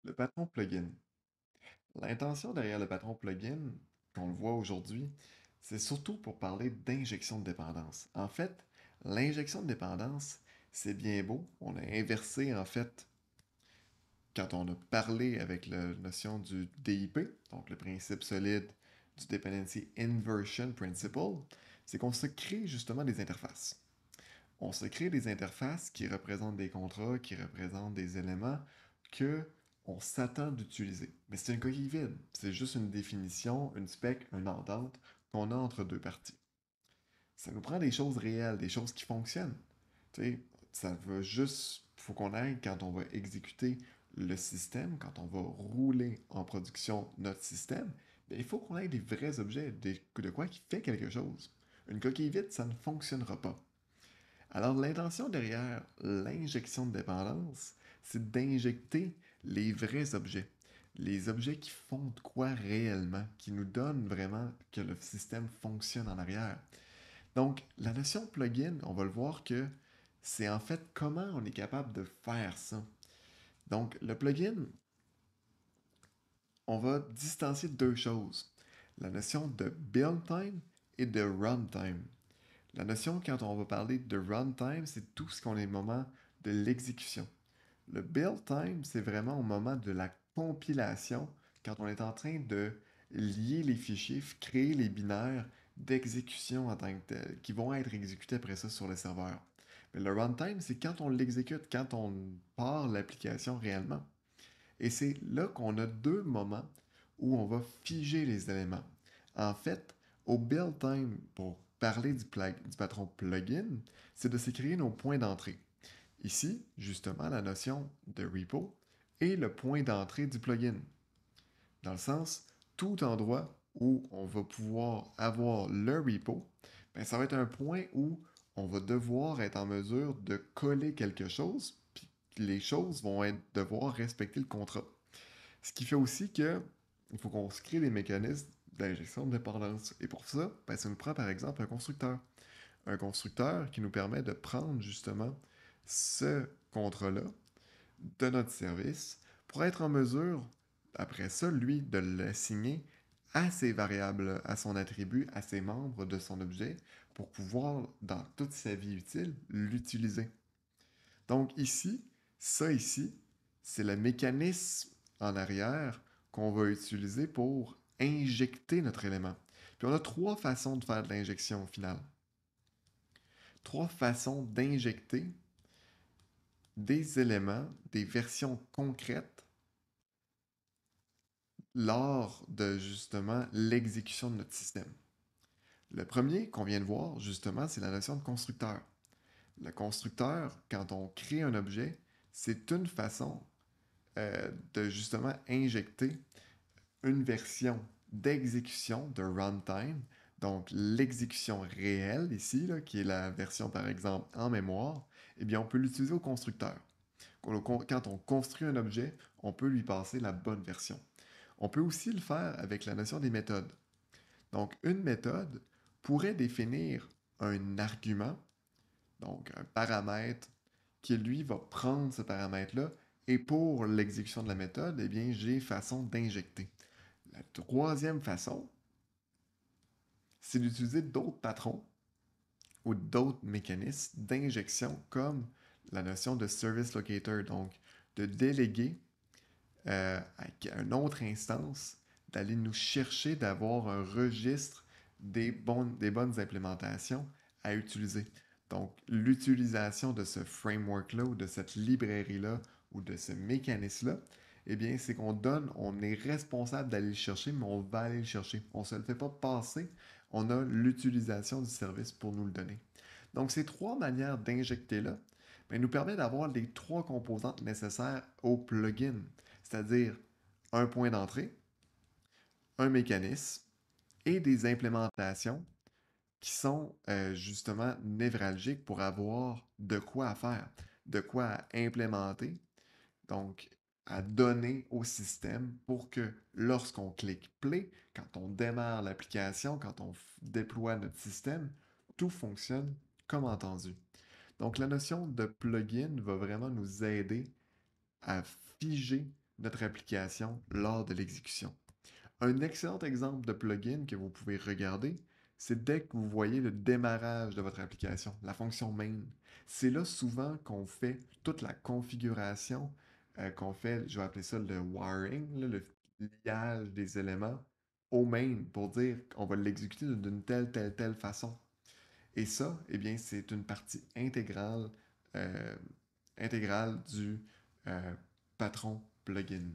Le patron plugin. L'intention derrière le patron plugin, qu'on le voit aujourd'hui, c'est surtout pour parler d'injection de dépendance. En fait, l'injection de dépendance, c'est bien beau. On a inversé, en fait, quand on a parlé avec la notion du DIP, donc le principe solide du Dependency Inversion Principle, c'est qu'on se crée justement des interfaces. On se crée des interfaces qui représentent des contrats, qui représentent des éléments que on s'attend d'utiliser. Mais c'est une coquille vide. C'est juste une définition, une spec, une entente qu'on a entre deux parties. Ça nous prend des choses réelles, des choses qui fonctionnent. Tu sais, ça veut juste, faut qu'on aille quand on va exécuter le système, quand on va rouler en production notre système, bien, il faut qu'on ait des vrais objets, de quoi qui fait quelque chose. Une coquille vide, ça ne fonctionnera pas. Alors, l'intention derrière l'injection de dépendance, c'est d'injecter les vrais objets. Les objets qui font de quoi réellement, qui nous donnent vraiment que le système fonctionne en arrière. Donc, la notion plugin, on va le voir que c'est en fait comment on est capable de faire ça. Donc, le plugin, on va distancier deux choses. La notion de build time et de runtime. La notion, quand on va parler de runtime, c'est tout ce qu'on est au moment de l'exécution. Le build time, c'est vraiment au moment de la compilation, quand on est en train de lier les fichiers, créer les binaires d'exécution en tant que tel, qui vont être exécutés après ça sur le serveur. Mais le runtime, c'est quand on l'exécute, quand on part l'application réellement. Et c'est là qu'on a deux moments où on va figer les éléments. En fait, au build time, pour parler du patron plugin, c'est de se créer nos points d'entrée. Ici, justement, la notion de repo est le point d'entrée du plugin. Dans le sens, tout endroit où on va pouvoir avoir le repo, ben, ça va être un point où on va devoir être en mesure de coller quelque chose, puis les choses vont devoir respecter le contrat. Ce qui fait aussi que il faut qu'on se crée des mécanismes d'injection de dépendance. Et pour ça, ben, ça nous prend par exemple un constructeur. Un constructeur qui nous permet de prendre justement ce contrat-là de notre service pour être en mesure, après ça, lui, de l'assigner à ses variables, à son attribut, à ses membres de son objet, pour pouvoir, dans toute sa vie utile, l'utiliser. Donc ici, ça ici, c'est le mécanisme en arrière qu'on va utiliser pour injecter notre élément. Puis on a trois façons de faire de l'injection au final. Trois façons d'injecter des éléments, des versions concrètes lors de justement l'exécution de notre système. Le premier qu'on vient de voir, justement, c'est la notion de constructeur. Le constructeur, quand on crée un objet, c'est une façon de justement injecter une version d'exécution de runtime, donc l'exécution réelle ici, là, qui est la version par exemple en mémoire, eh bien on peut l'utiliser au constructeur. Quand on construit un objet, on peut lui passer la bonne version. On peut aussi le faire avec la notion des méthodes. Donc une méthode pourrait définir un argument, donc un paramètre, qui lui va prendre ce paramètre-là, et pour l'exécution de la méthode, eh bien j'ai façon d'injecter. La troisième façon, c'est d'utiliser d'autres patrons ou d'autres mécanismes d'injection comme la notion de service locator, donc de déléguer à une autre instance d'aller nous chercher, d'avoir un registre des bonnes implémentations à utiliser. Donc, l'utilisation de ce framework-là ou de cette librairie-là ou de ce mécanisme-là, eh bien, c'est on est responsable d'aller le chercher, mais on va aller le chercher. On ne se le fait pas passer, on a l'utilisation du service pour nous le donner. Donc, ces trois manières d'injecter-là ben, nous permettent d'avoir les trois composantes nécessaires au plugin, c'est-à-dire un point d'entrée, un mécanisme et des implémentations qui sont justement névralgiques pour avoir de quoi à faire, de quoi à implémenter, donc à donner au système pour que lorsqu'on clique play, quand on démarre l'application, quand on déploie notre système, tout fonctionne comme entendu. Donc la notion de plugin va vraiment nous aider à figer notre application lors de l'exécution. Un excellent exemple de plugin que vous pouvez regarder, c'est dès que vous voyez le démarrage de votre application, la fonction main. C'est là souvent qu'on fait toute la configuration, qu'on fait, je vais appeler ça le wiring, là, le liage des éléments au main pour dire qu'on va l'exécuter d'une telle façon. Et ça, eh bien, c'est une partie euh, intégrale du euh, patron plugin.